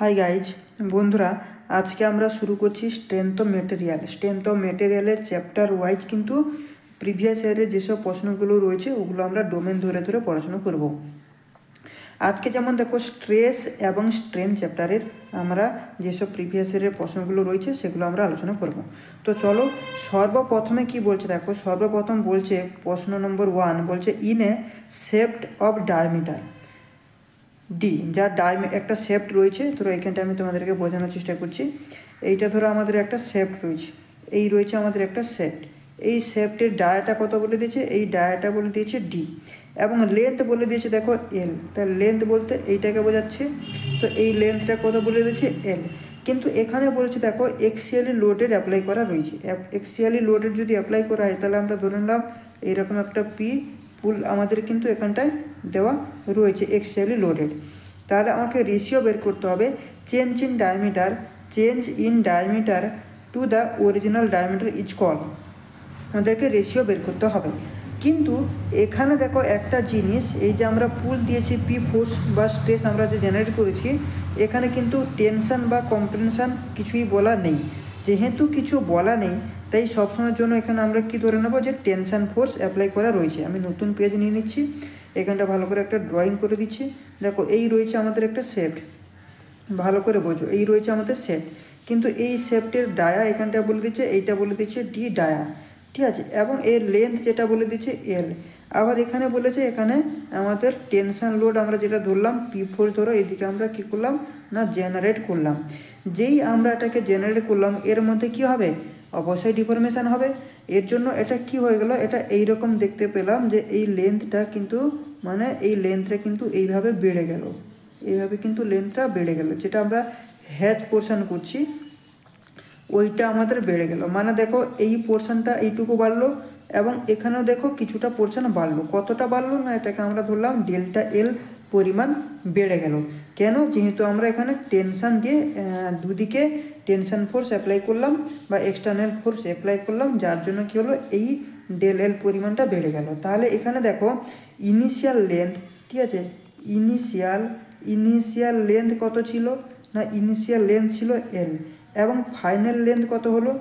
Hi guys বন্ধুরা, আজকে আমরা শুরু করছি strength of material. Strength of মেটেরিয়ালের চ্যাপ্টার ওয়াইজ কিন্তু প্রিভিয়াস ইয়ারের যেসব প্রশ্নগুলো রয়েছে ওগুলো আমরা ডোমেন ধরে ধরে পড়াশোনা করব। আজকে যেমন দেখো স্ট্রেস এবং স্ট্রেন চ্যাপ্টারের আমরা যেসব প্রিভিয়াস ইয়ারের প্রশ্নগুলো রয়েছে সেগুলো আমরা আলোচনা করব। তো চলো সর্বপ্রথমে কি বলছে দেখো, সর্বপ্রথম বলছে প্রশ্ন নম্বর 1 বলছে in a shift of diameter D, যার একটা শেফট রয়েছে। ধরো এখানটা আমি তোমাদেরকে বোঝানোর চেষ্টা করছি। এইটা ধরো আমাদের একটা শেফট রয়েছে, এই রয়েছে আমাদের একটা শেফট। এই শেফটের ডায়াটা কত বলে দিয়েছে, এই ডায়াটা বলে দিয়েছে ডি, এবং লেন্থ বলে দিয়েছে দেখো এল। তার লেন্থ বলতে এইটাকে বোঝাচ্ছে, তো এই লেন্থটা কত বলে দিয়েছে এল। কিন্তু এখানে বলছে দেখো এক্সিয়ালি লোডেড অ্যাপ্লাই করা রয়েছে। এক্সিয়ালি লোডেড যদি অ্যাপ্লাই করা হয় তাহলে আমরা ধরে নিলাম এইরকম একটা পি পুল আমাদের কিন্তু এখানটায় দেওয়া রয়েছে এক্সিয়ালি লোডেড। তাহলে আমাকে রেশিও বের করতে হবে change in diameter to the original diameter is call. আমাদেরকে রেশিও বের করতে হবে। কিন্তু এখানে দেখো একটা জিনিস, এই যে আমরা পুল দিয়েছি পি ফোর্স বা স্ট্রেস আমরা যে জেনারেট করেছি, এখানে কিন্তু টেনশন বা কম্প্রেনশন কিছুই বলা নেই। যেহেতু কিছু বলা নেই তাই সবসময়ের জন্য এখানে আমরা কি ধরে নেব যে টেনশন ফোর্স অ্যাপ্লাই করা রয়েছে। আমি নতুন পেজ নিয়ে নিচ্ছি, এখানটা ভালো করে একটা ড্রয়িং করে দিচ্ছি। দেখো এই রয়েছে আমাদের একটা শেফট, ভালো করে বোঝো, এই রয়েছে আমাদের শেফট। কিন্তু এই শেফটের ডায়া এখানটা বলে দিচ্ছে, এইটা বলে দিচ্ছে ডি ডায়া, ঠিক আছে। এবং এর লেন্থ যেটা বলে দিচ্ছে এল। আবার এখানে বলেছে এখানে আমাদের টেনশন লোড আমরা যেটা ধরলাম পি ফোর্স ধরো, এদিকে আমরা কী করলাম না জেনারেট করলাম। যেই আমরা এটাকে জেনারেট করলাম এর মধ্যে কি হবে, অবশ্যই ডিফরমেশান হবে। এর জন্য এটা কি হয়ে গেল, এটা এইরকম দেখতে পেলাম যে এই লেন্থটা কিন্তু এই লেন্থটা কিন্তু এইভাবে বেড়ে গেল, এইভাবে কিন্তু লেন্থটা বেড়ে গেল। যেটা আমরা হ্যাচ পোর্শন করছি ওইটা আমাদের বেড়ে গেল। দেখো এই পোর্শনটা এইটুকু বাড়লো এবং এখানেও দেখো কিছুটা পোর্শন বাড়লো। কতটা বাড়লো না, এটাকে আমরা ধরলাম ডেল্টা এল পরিমাণ বেড়ে গেল। কেন, যেহেতু আমরা এখানে টেনশান দিয়ে দুদিকে টেনশন ফোর্স অ্যাপ্লাই করলাম বা এক্সটার্নাল ফোর্স অ্যাপ্লাই করলাম, যার জন্য কী হলো এই ডেল এল পরিমাণটা বেড়ে গেল। তাহলে এখানে দেখো ইনিশিয়াল লেন্থ, ঠিক আছে, ইনিশিয়াল লেন্থ কত ছিল না, ইনিশিয়াল লেন্থ ছিল এল, এবং ফাইনাল লেন্থ কত হলো,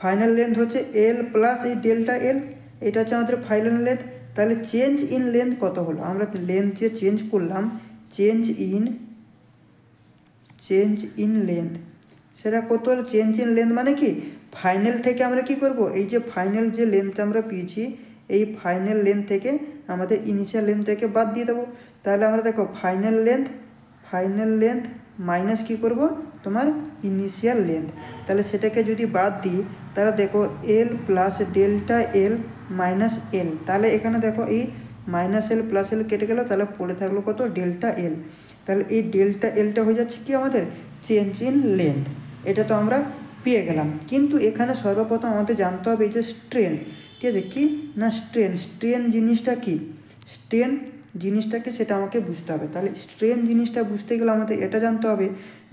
ফাইনাল লেন্থ হচ্ছে এল প্লাস এই ডেল্টা এল, এটা হচ্ছে আমাদের ফাইনাল লেন্থ। তাহলে চেঞ্জ ইন লেন্থ কত হলো, আমরা লেন্থ যে চেঞ্জ করলাম চেঞ্জ ইন লেন্থ সেটা কত হলো, চেঞ্জ ইন লেন্থ মানে কি ফাইনাল থেকে আমরা কি করব, এই যে ফাইনাল যে লেন্থটা আমরা পেয়েছি এই ফাইনাল লেন্থ থেকে আমাদের ইনিশিয়াল লেন্থটাকে বাদ দিয়ে দেবো। তাহলে আমরা দেখো ফাইনাল লেন্থ মাইনাস কী করব তোমার ইনিশিয়াল লেন্থ। তাহলে সেটাকে যদি বাদ দিই তাহলে দেখো এল plus delta L minus L. তাহলে এখানে দেখো এই মাইনাস এল প্লাস এল কেটে গেল, তাহলে পড়ে থাকলো কত ডেল্টা এল। তাহলে এই ডেল্টা এলটা হয়ে যাচ্ছে কি আমাদের চেঞ্জ ইন লেন্থ। এটা তো আমরা পেয়ে গেলাম। কিন্তু এখানে সর্বপ্রথম আমাদের জানতে হবে এই যে স্ট্রেন, ঠিক আছে, কি না স্ট্রেন জিনিসটা কি, স্ট্রেন জিনিসটাকে সেটা আমাকে বুঝতে হবে। তাহলে স্ট্রেন জিনিসটা বুঝতে গেলে আমাদের এটা জানতে হবে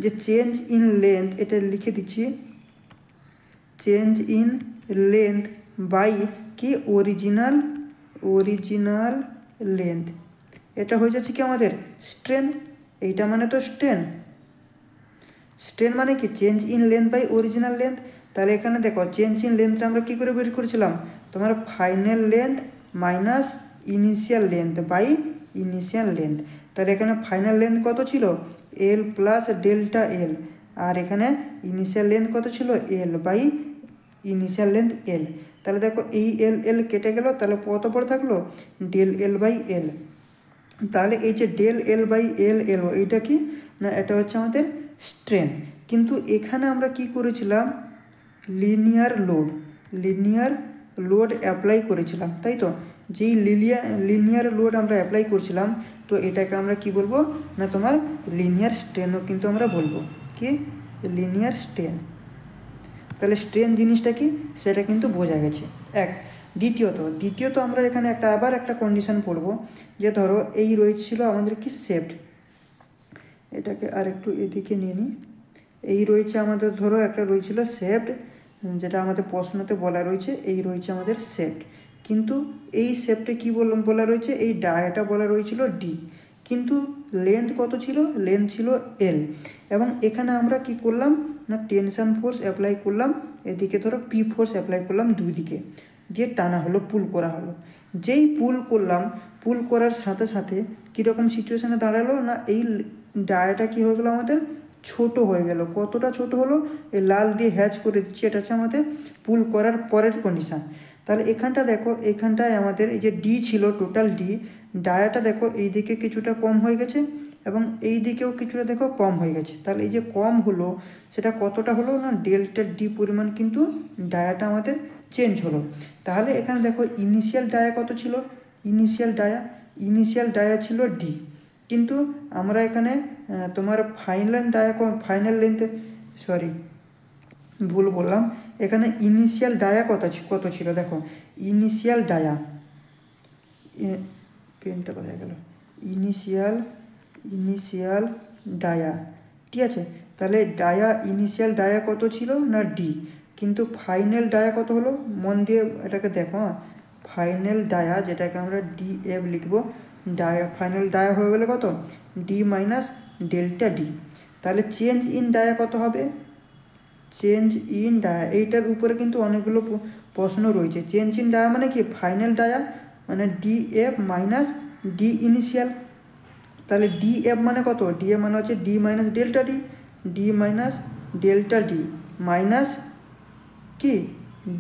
যে চেঞ্জ ইন লেন্থ, এটা লিখে দিচ্ছি চেঞ্জ ইন লেন্থ বাই কি অরিজিনাল লেন্থ, এটা হয়ে যাচ্ছে কি আমাদের স্ট্রেন। এইটা মানে তো স্ট্রেন মানে কি change in length by original length. তাহলে এখানে দেখো চেঞ্জ ইন লেন্থটা আমরা কী করে বের করেছিলাম, তোমার final length minus initial length by initial length. তাহলে এখানে ফাইনাল লেন্থ কত ছিল এল প্লাস ডেল্টা এল, আর এখানে ইনিশিয়াল লেন্থ কত ছিল L by initial length L. তাহলে দেখো এই এল কেটে গেল, তাহলে কত পড়ে থাকলো ডেল এল বাই এল। তাহলে এই যে ডেল এল বাই এল এলো এইটা কি না, এটা হচ্ছে আমাদের স্ট্রেন। কিন্তু এখানে আমরা কি করেছিলাম লিনিয়ার লোড অ্যাপ্লাই করেছিলাম, তাই তো। যেই লিনিয়ার লোড আমরা অ্যাপ্লাই করছিলাম, তো এটাকে আমরা কি বলবো না তোমার লিনিয়ার স্ট্রেনও কিন্তু আমরা বলবো, কি লিনিয়ার স্ট্রেন। তাহলে স্ট্রেন জিনিসটা কি সেটা কিন্তু বোঝা গেছে। দ্বিতীয়ত আমরা এখানে আবার একটা কন্ডিশন পড়বো, যে ধরো এই রয়েছিল আমাদের কি শেফট, এটাকে আর একটু এদিকে নিয়ে নিই। এই রয়েছে আমাদের ধরো একটা রয়েছিল শেফট, যেটা আমাদের প্রশ্নতে বলা রয়েছে, এই রয়েছে আমাদের শেফট। কিন্তু এই শেফটে কী বলা রয়েছে, এই ডায়াটা বলা রয়েছিল ডি। কিন্তু লেন্থ কত ছিল, লেন্থ ছিল এল। এবং এখানে আমরা কি করলাম না টেনশন ফোর্স অ্যাপ্লাই করলাম, এদিকে ধরো পি ফোর্স অ্যাপ্লাই করলাম দুই দিকে, দিয়ে টানা হলো, পুল করা হলো। যেই পুল করলাম, পুল করার সাথে সাথে কীরকম সিচুয়েশানে দাঁড়ালো না এই ডায়াটা কী হয়ে গেলো আমাদের ছোট হয়ে গেল। কতটা ছোট হলো, এই লাল দিয়ে হ্যাচ করে দিচ্ছি, এটা হচ্ছে আমাদের পুল করার পরের কন্ডিশান। তাহলে এখানটা দেখো, এখানটায় আমাদের এই যে ডি ছিল টোটাল ডি, ডায়াটা দেখো এই দিকে কিছুটা কম হয়ে গেছে এবং এই দিকেও কিছুটা দেখো কম হয়ে গেছে। তাহলে এই যে কম হলো সেটা কতটা হলো না ডেল্টা ডি পরিমাণ কিন্তু ডায়াটা আমাদের চেঞ্জ হলো। তাহলে এখানে দেখো ইনিশিয়াল ডায়া কত ছিল, ইনিশিয়াল ডায়া ছিল ডি, কিন্তু আমরা এখানে তোমার ফাইনাল লেন্থে ভুল বললাম, এখানে ইনিশিয়াল ডায়া কত ছিল দেখো, ইনিশিয়াল ডায়া পেনটা কোথায় গেল, ইনিশিয়াল ডায়া, ঠিক আছে। তাহলে ইনিশিয়াল ডায়া কত ছিল না ডি, কিন্তু ফাইনাল ডায়া কত হলো, মন দিয়ে এটাকে দেখো। ফাইনাল ডায়া যেটাকে আমরা ডি এফ লিখবো, ফাইনাল ডায়া হয়ে গেলে কত ডি মাইনাস ডেল্টা ডি। তাহলে চেঞ্জ ইন ডায়া কত হবে, চেঞ্জ ইন ডায়া, এইটার উপরে কিন্তু অনেকগুলো প্রশ্ন রয়েছে। চেঞ্জ ইন ডায়া মানে কি, ফাইনাল ডায়া মানে D F minus D initial. তাহলে ডি এফ মানে কত, ডি এফ মানে হচ্ছে D minus delta D, minus কি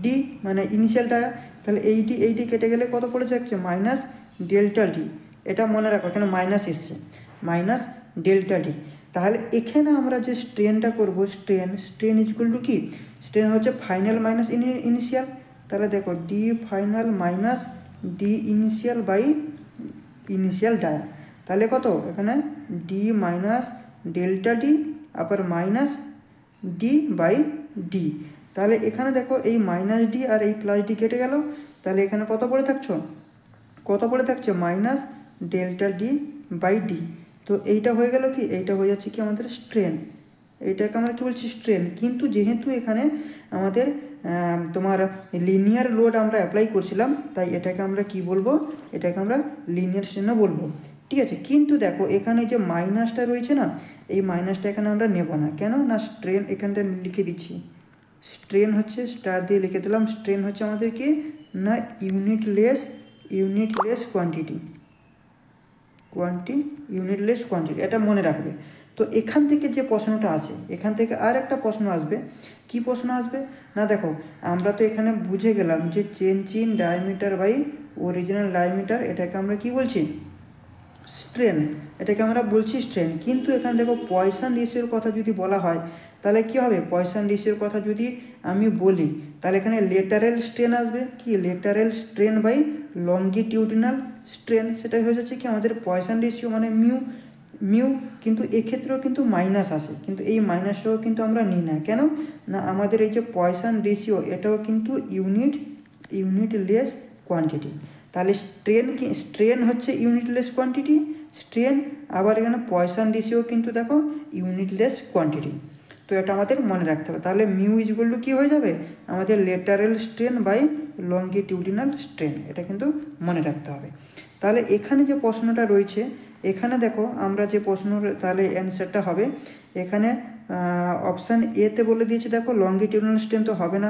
ডি মানে ইনিশিয়াল ডায়া। তাহলে এইটি কেটে গেলে কত পড়ে যাচ্ছে, মাইনাস ডেল্টা ডি। এটা মনে রাখো, এখানে মাইনাস এসছে, মাইনাস ডেল্টা ডি। তাহলে এখানে আমরা যে স্ট্রেনটা করবো, স্ট্রেন ইকুয়াল টু কি, স্ট্রেন হচ্ছে ফাইনাল মাইনাস ইনিশিয়াল। তাহলে দেখো D final minus D initial by initial dia. তাহলে কত এখানে ডি মাইনাস ডেল্টা ডি আবার মাইনাস ডি বাই ডি। তাহলে এখানে দেখো এই মাইনাস ডি আর এই প্লাস ডি কেটে গেল। তাহলে এখানে কত পড়ে থাকছে minus delta D by D. তো এইটা হয়ে গেল কি, এইটা হয়ে যাচ্ছে কি আমাদের স্ট্রেন, এইটাকে আমরা কী বলছি স্ট্রেন। কিন্তু যেহেতু এখানে আমাদের তোমার লিনিয়ার লোড আমরা অ্যাপ্লাই করছিলাম, তাই এটাকে আমরা কি বলবো, এটাকে আমরা লিনিয়ার স্ট্রেনও বলবো, ঠিক আছে। কিন্তু দেখো এখানে যে মাইনাসটা রয়েছে না, এই মাইনাসটা এখানে আমরা নেব না, কেন না স্ট্রেন এখানটা লিখে দিচ্ছি, স্ট্রেন হচ্ছে স্টার দিয়ে লিখে দিলাম, স্ট্রেন হচ্ছে আমাদের কি না ইউনিটলেস কোয়ান্টিটি, এটা মনে রাখবে। তো এখান থেকে যে প্রশ্নটা আছে, এখান থেকে আর একটা প্রশ্ন আসবে, কি প্রশ্ন আসবে না দেখো, আমরা তো এখানে বুঝে গেলাম যে change in diameter by original diameter, এটাকে আমরা কি বলছি স্ট্রেন, এটাকে আমরা বলছি স্ট্রেন। কিন্তু এখানে দেখো পয়সন রেশিওর কথা যদি বলা হয়, তাহলে কি হবে, পয়সন রেশিওর কথা যদি আমি বলি, তাহলে এখানে লেটারেল স্ট্রেন আসবে, কি lateral strain by longitudinal strain, সেটাই হয়ে যাচ্ছে কি আমাদের পয়সন রেশিও মানে মিউ। কিন্তু এক্ষেত্রেও কিন্তু মাইনাস আসে, কিন্তু এই মাইনাসটাও কিন্তু আমরা নিই না, কেন না আমাদের এই যে পয়সন রেশিও এটাও কিন্তু ইউনিটলেস কোয়ান্টিটি। তাহলে স্ট্রেন হচ্ছে ইউনিটলেস কোয়ান্টিটি, স্ট্রেন আবার এখানে পয়সন রেশিও কিন্তু দেখো ইউনিটলেস কোয়ান্টিটি। তো এটা আমাদের মনে রাখতে হবে। তাহলে মিউ ইকুয়াল টু কী হয়ে যাবে আমাদের lateral strain by longitudinal strain, এটা কিন্তু মনে রাখতে হবে। তাহলে এখানে যে প্রশ্নটা রয়েছে, এখানে দেখো আমরা যে প্রশ্ন, তাহলে অ্যান্সারটা হবে এখানে অপশান এতে বলে দিয়েছে দেখো লঙ্গিটিউডিনাল স্ট্রেন তো হবে না,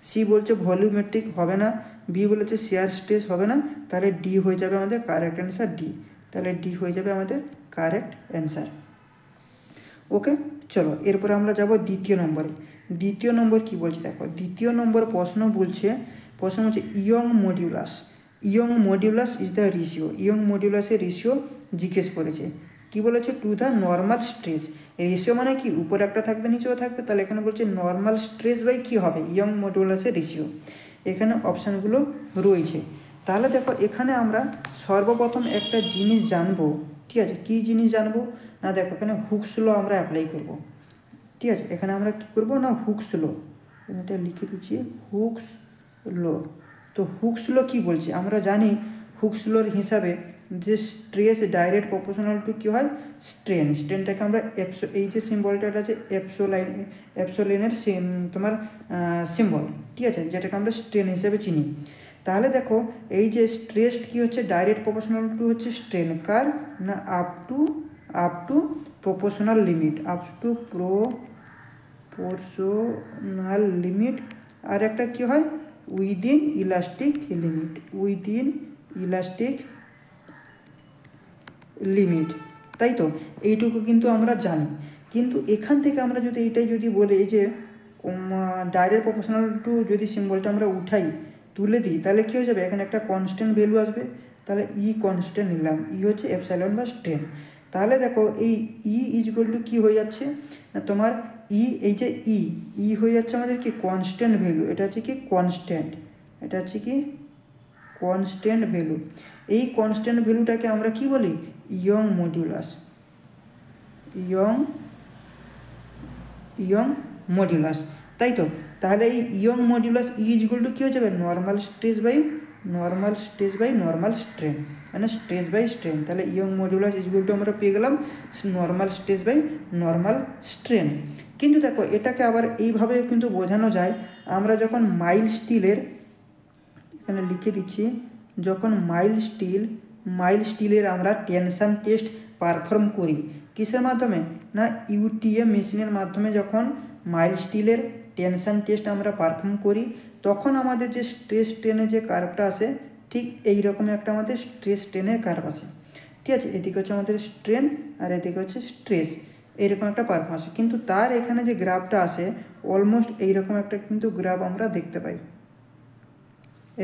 সি বলছে ভলিউমেট্রিক হবে না, বি বলেছে শেয়ার স্ট্রেস হবে না, তাহলে ডি হয়ে যাবে আমাদের কারেক্ট অ্যান্সার ডি। তাহলে ডি হয়ে যাবে আমাদের কারেক্ট অ্যান্সার। ওকে, চলো এরপরে আমরা যাব দ্বিতীয় নম্বরে। দ্বিতীয় নম্বর কি বলছে দেখো, দ্বিতীয় নম্বর প্রশ্ন হচ্ছে Young modulus is the ratio, Young মডিউলাসের রেশিও জিজ্ঞেস করেছে। কি বলেছে, to the normal stress, ratio মানে কি উপরে একটা থাকবে নিচেও থাকবে, তাহলে এখানে বলছে নর্মাল স্ট্রেস বাই কী হবে ইয়ং মডিউলাসের রেশিও। এখানে অপশানগুলো রয়েছে। তাহলে দেখো এখানে আমরা সর্বপ্রথম একটা জিনিস জানবো, ঠিক আছে, কী জিনিস জানবো না দেখো এখানে হুকস ল আমরা অ্যাপ্লাই করব, ঠিক আছে। এখানে আমরা কী করবো না হুকস ল, এটা লিখে দিচ্ছি হুকস ল। তো হুকস ল কী বলছে, আমরা জানি হুকস লর হিসাবে যে স্ট্রেস ডাইরেক্ট প্রপোর্শনাল টু কী হয় স্ট্রেনটাকে আমরা এই যে সিম্বলটা আছে এপসোলাইনের তোমার সিম্বল, ঠিক আছে, যেটাকে আমরা স্ট্রেন হিসেবে চিনি। তাহলে দেখো এই যে স্ট্রেস কি হচ্ছে ডাইরেক্ট প্রপোর্শনাল টু হচ্ছে স্ট্রেন কার না up to proportional limit up to proportional limit. আর একটা কি হয় within elastic limit, within elastic limit, তাই তো এইটুকু কিন্তু আমরা জানি। কিন্তু এখান থেকে আমরা যদি এইটাই যদি বলি যে ডাইরেক্ট প্রপোর্শনাল টু যদি সিম্বলটা আমরা উঠাই তুলে দিই তাহলে কী হয়ে যাবে, এখানে একটা কনস্ট্যান্ট ভ্যালু আসবে। তাহলে কনস্ট্যান্ট নিলাম, হচ্ছে এপসাইলন বা স্ট্রেন। তাহলে দেখো এই ইজগুয়াল টু কী হয়ে যাচ্ছে না তোমার এই যে হয়ে যাচ্ছে আমাদের কি কনস্ট্যান্ট ভ্যালু, এটা হচ্ছে কি কনস্ট্যান্ট, এটা হচ্ছে কি কনস্ট্যান্ট ভ্যালু। এই কনস্ট্যান্ট ভ্যালুটাকে আমরা কি বলি ইয়ং মডিউলাস, ইয়ং মডিউলাস, তাই তো। তাহলে এই ইয়ং মডিউলাস ইজগুয়াল টু কী হয়ে যাবে normal stress by normal strain, মানে স্ট্রেস বাই স্ট্রেন। তাহলে ইয়ং মডিউলাস ইজগুয়াল টু আমরা পেয়ে গেলাম normal stress by normal strain. কিন্তু দেখো এটাকে আবার এইভাবে কিন্তু বোঝানো যায়, আমরা যখন মাইল্ড স্টিলের, এখানে লিখে দিচ্ছি, যখন মাইল্ড স্টিলের আমরা টেনশন টেস্ট পারফর্ম করি কিসের মাধ্যমে না ইউটিএম মেশিনের মাধ্যমে, যখন মাইল্ড স্টিলের টেনশন টেস্ট আমরা পারফর্ম করি তখন আমাদের যে স্ট্রেস স্ট্রেনের যে কার্ভটা আসে ঠিক এই রকম একটা আমাদের স্ট্রেস স্ট্রেনের কার্ভ আসে, ঠিক আছে। এদিকে হচ্ছে আমাদের স্ট্রেন আর এদিকে হচ্ছে স্ট্রেস, এইরকম একটা পারফর্ম আসে। কিন্তু তার এখানে যে গ্রাফটা আসে অলমোস্ট এইরকম একটা কিন্তু গ্রাফ আমরা দেখতে পাই,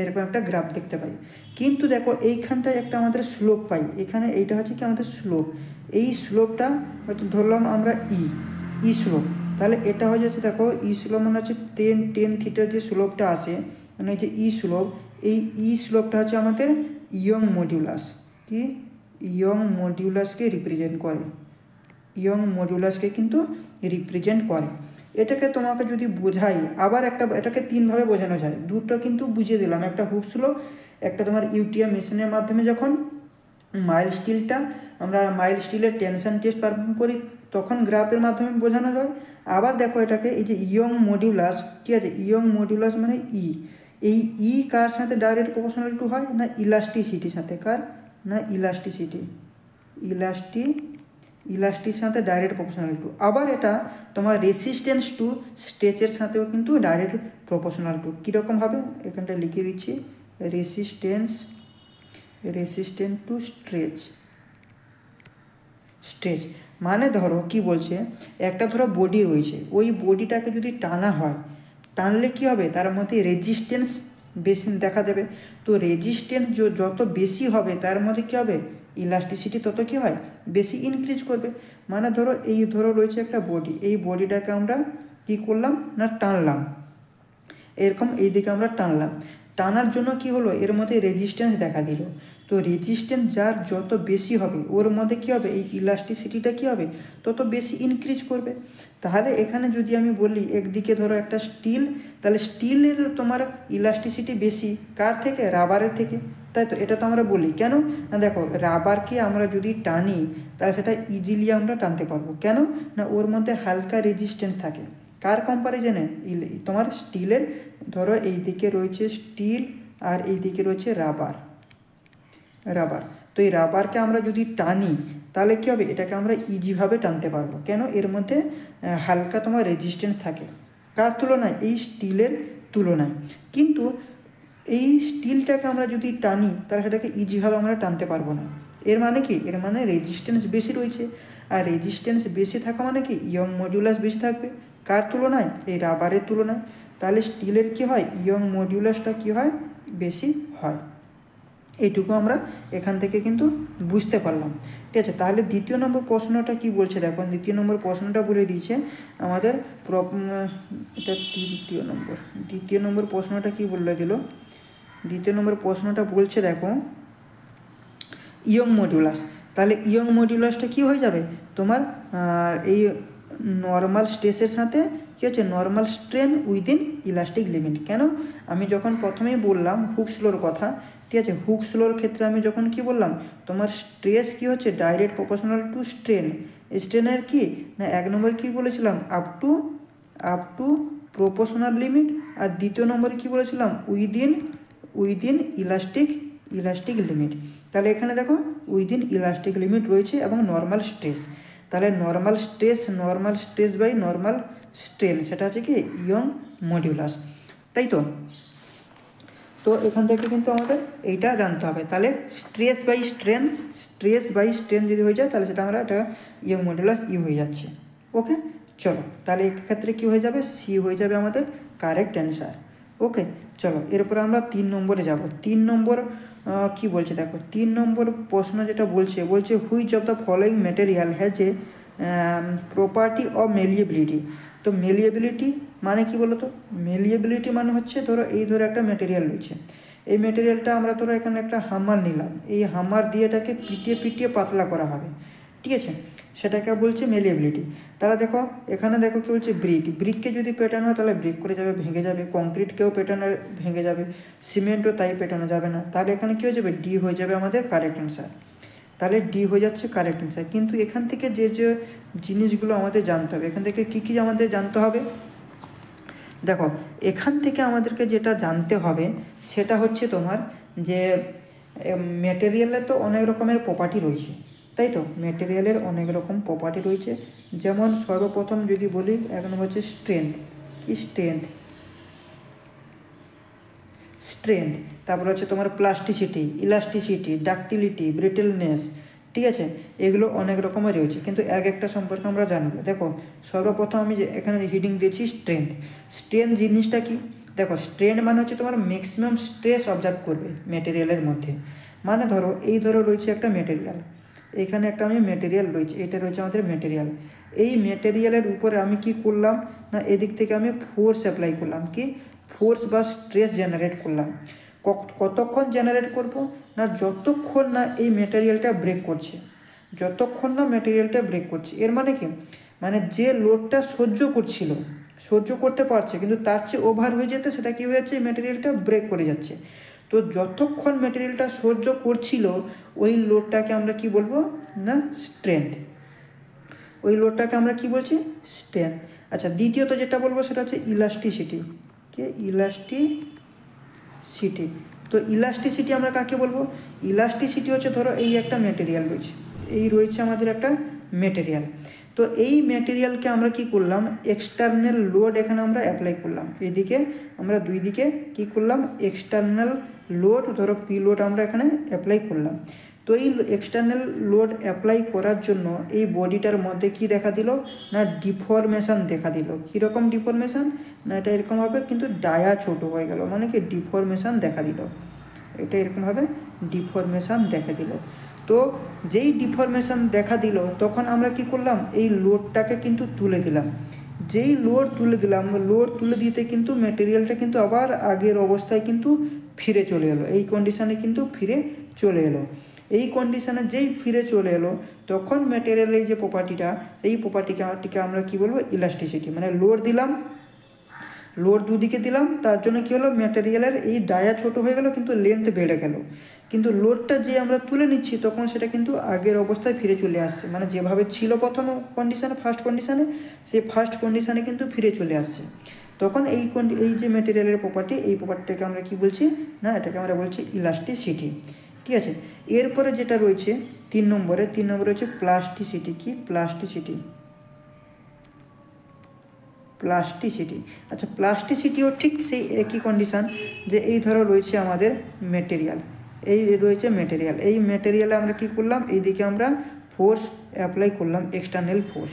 এরকম একটা গ্রাফ দেখতে পাই। কিন্তু দেখো এইখানটায় একটা আমাদের স্লোপ পাই, এখানে এইটা হচ্ছে কি আমাদের স্লোপ, এই স্লোপটা হয়তো ধরলাম আমরা স্লোপ। তাহলে এটা হয়ে যাচ্ছে দেখো স্লোপ মানে হচ্ছে টেন থিটার যে স্লোপটা আসে, মানে যে স্লোপ, এই স্লোপটা হচ্ছে আমাদের ইয়ং মডিউলাস, কি ইয়ং মডিউলাসকে রিপ্রেজেন্ট করে, ইয়ং মডিউলাসকে কিন্তু রিপ্রেজেন্ট করে। এটাকে তোমাকে যদি বোঝাই আবার এটাকে তিনভাবে বোঝানো যায়, দুটো কিন্তু বুঝিয়ে দিলাম, একটা হুক স্লো, একটা তোমার ইউটিএম মেশিনের মাধ্যমে যখন মাইল্ড স্টিলের টেনশন টেস্ট পারফর্ম করি তখন গ্রাফের মাধ্যমে বোঝানো যায়। আবার দেখো এটাকে এই যে ইয়ং মডিউলাস, ঠিক আছে, ইয়ং মডিউলাস মানে এই কার সাথে ডাইরেক্ট প্রপোর্শনাল টু হয় না ইলাস্টিসিটির সাথে, কার না ইলাস্টির সাথে ডাইরেক্ট প্রপোর্শনাল টু। আবার এটা তোমার রেসিস্ট্যান্স টু স্ট্রেচের সাথেও কিন্তু ডাইরেক্ট প্রপোর্শনাল টু। কীরকমভাবে এখানটা লিখে দিচ্ছি, রেসিস্ট্যান্স টু স্ট্রেচ মানে ধরো কি বলছে, একটা ধরো বডি রয়েছে, ওই বডিটাকে যদি টানা হয়, টানলে কি হবে তার মধ্যে রেজিস্ট্যান্স বেশি দেখা দেবে। তো রেজিস্ট্যান্স যত বেশি হবে তার মধ্যে কী হবে ইলাস্টিসিটি তত কী হয় বেশি ইনক্রিজ করবে। মানে ধরো রয়েছে একটা বডি, এই বডিটাকে আমরা কী করলাম না টানলাম, এরকম এই দিকে আমরা টানার জন্য কি হলো এর মধ্যে রেজিস্ট্যান্স দেখা দিল। তো রেজিস্ট্যান্স যার যত বেশি হবে ওর মধ্যে কী হবে এই ইলাস্টিসিটিটা কী হবে তত বেশি ইনক্রিজ করবে। তাহলে এখানে যদি আমি বলি একদিকে ধরো একটা স্টিল, তাহলে স্টিলের তোমার ইলাস্টিসিটি বেশি কার থেকে রাবারের থেকে, তাই তো। এটা তো আমরা বলি কেন না দেখো রাবারকে আমরা যদি টানি তাহলে সেটা ইজিলি আমরা টানতে পারবো, কেন না ওর মধ্যে হালকা রেজিস্ট্যান্স থাকে, কার কম্পারিজনে তোমার স্টিলের। ধরো এই দিকে রয়েছে স্টিল আর এই দিকে রয়েছে রাবার, তো এই রাবারকে আমরা যদি টানি তাহলে কী হবে এটাকে আমরা ইজিভাবে টানতে পারবো, কেন এর মধ্যে হালকা তোমার রেজিস্ট্যান্স থাকে, কার তুলনায় এই স্টিলের তুলনায়। কিন্তু এই স্টিলটাকে আমরা যদি টানি তাহলে সেটাকে ইজিভাবে আমরা টানতে পারবো না। এর মানে কি, এর মানে রেজিস্ট্যান্স বেশি রয়েছে, আর রেজিস্ট্যান্স বেশি থাকা মানে কি ইয়ং মডিউলাস বেশি থাকবে, কার তুলনায় এই রাবারের তুলনায়। তাহলে স্টিলের কি হয় ইয়ং মডিউলাসটা কি হয় বেশি হয়। এইটুকু আমরা এখান থেকে কিন্তু বুঝতে পারলাম, ঠিক আছে। তাহলে দ্বিতীয় নম্বর প্রশ্নটা কি বলছে দেখো, দ্বিতীয় নম্বর প্রশ্নটা বলে দিয়েছে আমাদের এটা দ্বিতীয় নম্বর প্রশ্নটা কি বলে দিল, দ্বিতীয় নম্বর প্রশ্নটা বলছে দেখো ইয়ং মডিউলাস। তাহলে ইয়ং মডিউলাসটা কি হয়ে যাবে তোমার এই নর্মাল স্ট্রেসের সাথে কী হচ্ছে normal strain within elastic limit. কেন আমি যখন প্রথমেই বললাম হুক স্লোর কথা, ঠিক আছে, হুক স্লোর ক্ষেত্রে আমি যখন কি বললাম তোমার স্ট্রেস কি হচ্ছে ডাইরেক্ট প্রপোর্শনাল টু স্ট্রেনের কি না এক নম্বর কি বলেছিলাম আপ টু প্রপোর্শনাল লিমিট, আর দ্বিতীয় নম্বরে কি বলেছিলাম উইদিন ইলাস্টিক লিমিট। তাহলে এখানে দেখো উইদিন ইলাস্টিক লিমিট রয়েছে এবং নর্মাল স্ট্রেস। তাহলে normal stress by normal strain সেটা আছে কি ইয়ং মডিউলাস, তাই তো। তো এখান থেকে কিন্তু আমাদের এইটা জানতে হবে। তাহলে স্ট্রেস বাই স্ট্রেন যদি হয়ে যায় তাহলে সেটা আমরা এটা ইয়ং মডিউলাস ইউ হয়ে যাচ্ছে। ওকে, চলো তাহলে এক্ষেত্রে কী হয়ে যাবে, সি হয়ে যাবে আমাদের কারেক্ট অ্যান্সার। ওকে, চলো এরপরে আমরা 3 নম্বরে যাব। 3 নম্বর কি বলছে দেখো, 3 নম্বর প্রশ্ন যেটা বলছে which of the following material has a property of malleability. তো মেলিয়েবিলিটি মানে কি বলো তো, মেলিয়েবিলিটি মানে হচ্ছে ধরো একটা ম্যাটেরিয়াল রয়েছে, এই ম্যাটেরিয়ালটা আমরা ধরো এখানে একটা হামার নিলাম, এই হামার দিয়ে এটাকে পিটিয়ে পাতলা করা হবে, ঠিক আছে, সেটাকে বলছে মেলিয়েবিলিটি। তাহলে দেখো এখানে দেখো কি বলছে, ব্রিককে যদি পেটানো হয় তাহলে ব্রেক করে যাবে, ভেঙে যাবে, কংক্রিটকেও পেটানো ভেঙে যাবে, সিমেন্টও তাই পেটানো যাবে না। তাহলে এখানে কী হয়ে যাবে, ডি হয়ে যাবে আমাদের কারেক্ট অ্যান্সার। তাহলে ডি হয়ে যাচ্ছে কারেক্ট অ্যান্সার। কিন্তু এখান থেকে যে জিনিসগুলো আমাদের জানতে হবে, এখান থেকে কী আমাদের জানতে হবে, দেখো এখান থেকে আমাদেরকে যেটা জানতে হবে সেটা হচ্ছে তোমার যে ম্যাটেরিয়ালের তো অনেক রকমের প্রপার্টি রয়েছে, তাই তো, ম্যাটেরিয়ালের অনেক রকম প্রপার্টি রয়েছে। যেমন সর্বপ্রথম যদি বলি, এক নম্বর হচ্ছে স্ট্রেংথ, তারপর হচ্ছে তোমার প্লাস্টিসিটি, ইলাস্টিসিটি, ডাকটিলিটি, ব্রিটেলনেস, ঠিক আছে, এগুলো অনেক রকমের রয়েছে, কিন্তু একটা সম্পর্কে আমরা জানবো। দেখো সর্বপ্রথম আমি যে এখানে হিডিং দিয়েছি স্ট্রেংথ জিনিসটা কি, দেখো স্ট্রেংথ মানে হচ্ছে তোমার ম্যাক্সিমাম স্ট্রেস অবজার্ভ করবে ম্যাটেরিয়ালের মধ্যে। মানে ধরো রয়েছে একটা ম্যাটেরিয়াল, এখানে একটা আমি ম্যাটেরিয়াল রয়েছে, এটা রয়েছে আমাদের ম্যাটেরিয়াল। এই ম্যাটেরিয়ালের উপরে আমি কি করলাম না, এদিক থেকে আমি ফোর্স অ্যাপ্লাই করলাম, কি ফোর্স বা স্ট্রেস জেনারেট করলাম। কতক্ষণ জেনারেট করব না, যতক্ষণ না এই ম্যাটেরিয়ালটা ব্রেক করছে, এর মানে কি, মানে যে লোডটা সহ্য করতে পারছে কিন্তু তার চেয়ে ওভার হয়ে যেতে সেটা কী হয়ে যাচ্ছে, এই ম্যাটেরিয়ালটা ব্রেক করে যাচ্ছে। তো যতক্ষণ ম্যাটেরিয়ালটা সহ্য করছিল ওই লোডটাকে আমরা কি বলবো না, স্ট্রেংথ। ওই লোডটাকে আমরা কি বলছি, স্ট্রেংথ। আচ্ছা, দ্বিতীয়ত যেটা বলবো সেটা হচ্ছে ইলাস্টিসিটি। তো ইলাস্টিসিটি আমরা কাকে বলবো, ইলাস্টিসিটি হচ্ছে ধরো এই একটা ম্যাটেরিয়াল রয়েছে আমাদের একটা ম্যাটেরিয়াল। তো এই ম্যাটেরিয়ালকে আমরা কি করলাম, এক্সটার্নাল লোড এখানে আমরা অ্যাপ্লাই করলাম, এদিকে আমরা দুই দিকে কি করলাম, এক্সটার্নাল লোড, ধরো পি লোড আমরা এখানে অ্যাপ্লাই করলাম। তো এই এক্সটার্নাল লোড অ্যাপ্লাই করার জন্য এই বডিটার মধ্যে কি দেখা দিল না, ডিফরমেশান দেখা দিল। কীরকম ডিফরমেশান না, এটা এরকমভাবে কিন্তু ডায়া ছোট হয়ে গেল, মানে কি ডিফরমেশান দেখা দিল, এটা এরকমভাবে ডিফরমেশান দেখা দিল। তো যেই ডিফরমেশান দেখা দিল তখন আমরা কি করলাম, এই লোডটাকে কিন্তু তুলে দিলাম। যেই লোড তুলে দিতে কিন্তু ম্যাটেরিয়ালটা কিন্তু আবার আগের অবস্থায় কিন্তু ফিরে চলে এলো, এই কন্ডিশানে কিন্তু ফিরে চলে এলো। এই কন্ডিশানে যেই ফিরে চলে এলো তখন ম্যাটেরিয়ালের যে প্রপার্টিটা, এই প্রপার্টিকে আমরা কি বলবো, ইলাস্টিসিটি। মানে লোড দুদিকে দিলাম, তার জন্য কী হলো, ম্যাটেরিয়ালের এই ডায়া ছোট হয়ে গেল কিন্তু লেন্থ বেড়ে গেল, কিন্তু লোডটা যে আমরা তুলে নিচ্ছি তখন সেটা কিন্তু আগের অবস্থায় ফিরে চলে আসছে, মানে যেভাবে ছিল প্রথম ফার্স্ট কন্ডিশানে, সেই ফার্স্ট কন্ডিশানে কিন্তু ফিরে চলে আসছে। তখন এই যে ম্যাটেরিয়ালের প্রপার্টি, এই প্রপার্টিটাকে আমরা কি বলছি না, এটাকে আমরা বলছি ইলাস্টিসিটি, ঠিক আছে। এরপরে যেটা রয়েছে 3 নম্বরে হচ্ছে প্লাস্টিসিটি। কি প্লাস্টিসিটি। আচ্ছা, প্লাস্টিসিটিও ঠিক সেই একই কন্ডিশান, যে এই ধরো রয়েছে আমাদের ম্যাটেরিয়াল, এই ম্যাটেরিয়ালে আমরা কি করলাম, এইদিকে আমরা ফোর্স অ্যাপ্লাই করলাম, এক্সটার্নাল ফোর্স।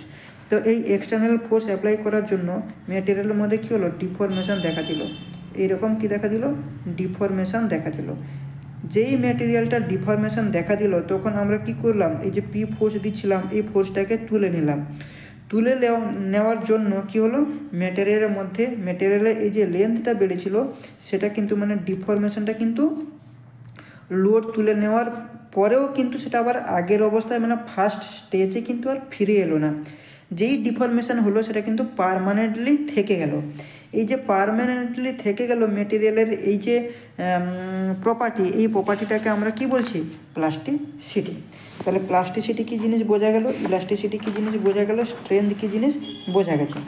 তো এই এক্সটার্নাল ফোর্স অ্যাপ্লাই করার জন্য ম্যাটেরিয়ালের মধ্যে কী হলো, ডিফরমেশান দেখা দিল, এইরকম কি দেখা দিল, ডিফরমেশান দেখা দিল। যেই ম্যাটেরিয়ালটা ডিফরমেশান দেখা দিল তখন আমরা কি করলাম, এই যে পি ফোর্স দিচ্ছিলাম এই ফোর্সটাকে তুলে নিলাম। তুলে নেওয়ার জন্য কি হলো, ম্যাটেরিয়ালের এই যে লেন্থটা বেড়েছিল সেটা কিন্তু মানে ডিফরমেশানটা কিন্তু লোড তুলে নেওয়ার পরেও কিন্তু সেটা আবার আগের অবস্থায় মানে ফার্স্ট স্টেজে কিন্তু আর ফিরে এলো না। যেই ডিফরমেশান হলো সেটা কিন্তু পার্মানেন্টলি থেকে গেল। এই যে পার্মানেন্টলি থেকে গেল ম্যাটেরিয়ালের এই যে প্রপার্টি, এই প্রপার্টিটাকে আমরা কি বলছি, প্লাস্টিসিটি। তাহলে প্লাস্টিসিটি কী জিনিস বোঝা গেল, ইলাস্টিসিটি কী জিনিস বোঝা গেল, স্ট্রেংথ কী জিনিস বোঝা গেছে,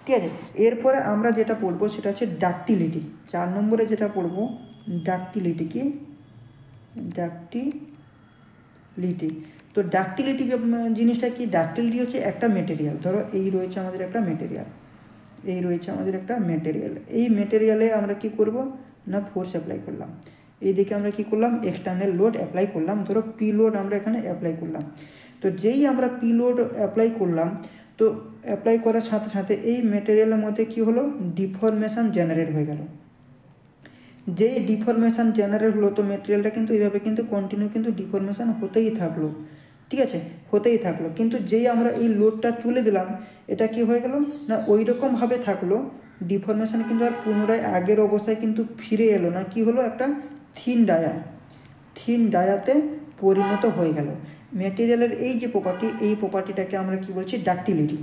ঠিক আছে। এরপরে আমরা যেটা পড়বো সেটা হচ্ছে ডাকটিলিটি। 4 নম্বরে যেটা পড়বো ডাক্টিলিটি কি ডাক্টিলিটি। তো ডাক্টিলিটি জিনিসটা কি, ডাক্টিলিটি হচ্ছে একটা মেটেরিয়াল। ধরো এই রয়েছে আমাদের একটা মেটেরিয়াল, এই মেটেরিয়ালে আমরা কি করব না ফোর্স অ্যাপ্লাই করলাম। এইদিকে আমরা কি করলাম এক্সটার্নাল লোড অ্যাপ্লাই করলাম, ধরো পি লোড আমরা এখানে অ্যাপ্লাই করলাম। তো যেই আমরা পি লোড অ্যাপ্লাই করলাম, তো অ্যাপ্লাই করার সাথে সাথে এই মেটেরিয়ালের মধ্যে কি হলো ডিফরমেশান জেনারেট হয়ে গেল। যেই ডিফরমেশান জেনারেট হলো, তো মেটেরিয়ালটা কিন্তু এইভাবে কিন্তু কন্টিনিউ কিন্তু ডিফরমেশান হতেই থাকলো, ঠিক আছে, হতেই থাকলো। কিন্তু যেই আমরা এই লোডটা তুলে দিলাম, এটা কি হয়ে গেল না ওই রকমভাবে থাকলো, ডিফরমেশান কিন্তু আর পুনরায় আগের অবস্থায় কিন্তু ফিরে এলো না, কি হলো একটা থিন ডায়াতে পরিণত হয়ে গেল। ম্যাটেরিয়ালের এই যে প্রপার্টি, এই প্রপার্টিটাকে আমরা কি বলছি ডাক্টিলিটি।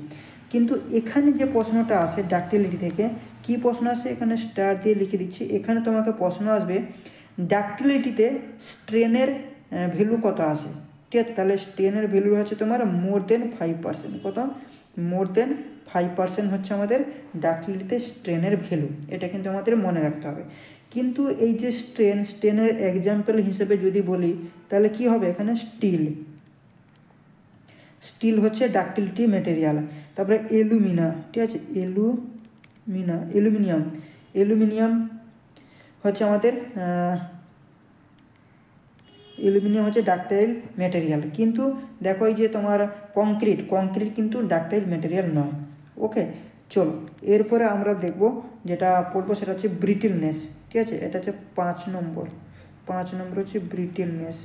কিন্তু এখানে যে প্রশ্নটা আসে ডাক্টিলিটি থেকে, কি প্রশ্ন আসে এখানে স্টার দিয়ে লিখে দিচ্ছি। এখানে তোমাকে প্রশ্ন আসবে ডাক্টিলিটিতে স্ট্রেনের ভ্যালু কত আসে, ঠিক আছে। তাহলে স্ট্রেনের ভ্যালু হচ্ছে তোমার মোর দেন 5%। কত? মোর দেন 5% হচ্ছে আমাদের ডাক্টিলিটিতে স্ট্রেনের ভ্যালু। এটা কিন্তু আমাদের মনে রাখতে হবে। কিন্তু এই যে স্ট্রেনের এক্সাম্পল হিসেবে যদি বলি, তাহলে কি হবে এখানে স্টিল হচ্ছে ডাক্টিলিটি ম্যাটেরিয়াল। তারপরে অ্যালুমিনা, ঠিক আছে, অ্যালুমিনিয়াম হচ্ছে আমাদের অ্যালুমিনিয়াম হচ্ছে ডাক্টাইল ম্যাটেরিয়াল। কিন্তু দেখো এই যে তোমার কংক্রিট কিন্তু ডাক্টাইল ম্যাটেরিয়াল নয়। ওকে, চলো এরপরে আমরা দেখব যেটা পড়বো সেটা হচ্ছে ব্রিটেলনেস, ঠিক আছে। এটা হচ্ছে 5 নম্বর হচ্ছে ব্রিটেলনেস।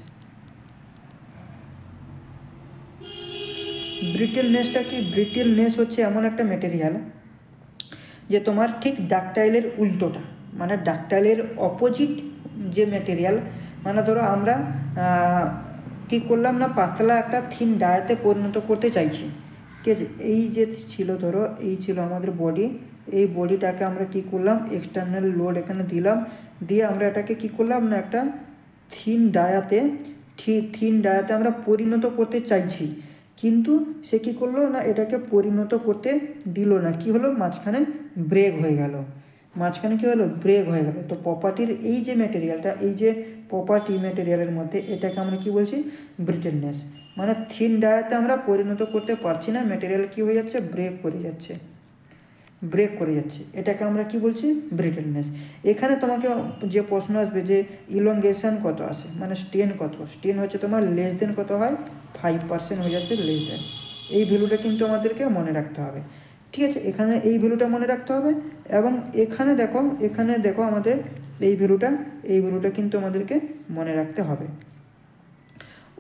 ব্রিটেলনেসটা কি? ব্রিটেলনেস হচ্ছে এমন একটা ম্যাটেরিয়াল যে তোমার ঠিক ডাক্টাইলের উল্টোটা, মানে ডাক্টাইলের অপোজিট যে ম্যাটেরিয়াল। মানে ধরো আমরা কি করলাম না পাতলা একটা থিন ডায়াতে পরিণত করতে চাইছি, ঠিক আছে। এই যে ছিল, ধরো এই ছিল আমাদের বডি, এই বডিটাকে আমরা কি করলাম এক্সটার্নাল লোড এখানে দিলাম, দিয়ে আমরা এটাকে কি করলাম না একটা থিন ডায়াতে আমরা পরিণত করতে চাইছি। কিন্তু সে কী করলো না এটাকে পরিণত করতে দিল না, কি হলো মাঝখানে ব্রেক হয়ে গেল। তো প্রপার্টির এই যে ম্যাটেরিয়ালটা, এই যে প্রপার্টি ম্যাটেরিয়ালের মধ্যে, এটাকে আমরা কি বলছি ব্রিটেলনেস। মানে থিন ডায়াতে আমরা পরিণত করতে পারছি না, ম্যাটেরিয়াল কি হয়ে যাচ্ছে ব্রেক করে যাচ্ছে, এটাকে আমরা কি বলছি ব্রিটেলনেস। এখানে তোমাকে যে প্রশ্ন আসবে যে ইলংগেশন কত আসে, মানে স্ট্রেন কত, স্ট্রেন হচ্ছে তোমার লেস দেন কত হয় 5% হয়ে যাচ্ছে লেস দেন। এই ভ্যালুটা কিন্তু আমাদেরকে মনে রাখতে হবে, ঠিক আছে। এখানে এই ভ্যালুটা মনে রাখতে হবে, এবং এখানে দেখো আমাদের এই ভ্যালুটা কিন্তু আমাদেরকে মনে রাখতে হবে।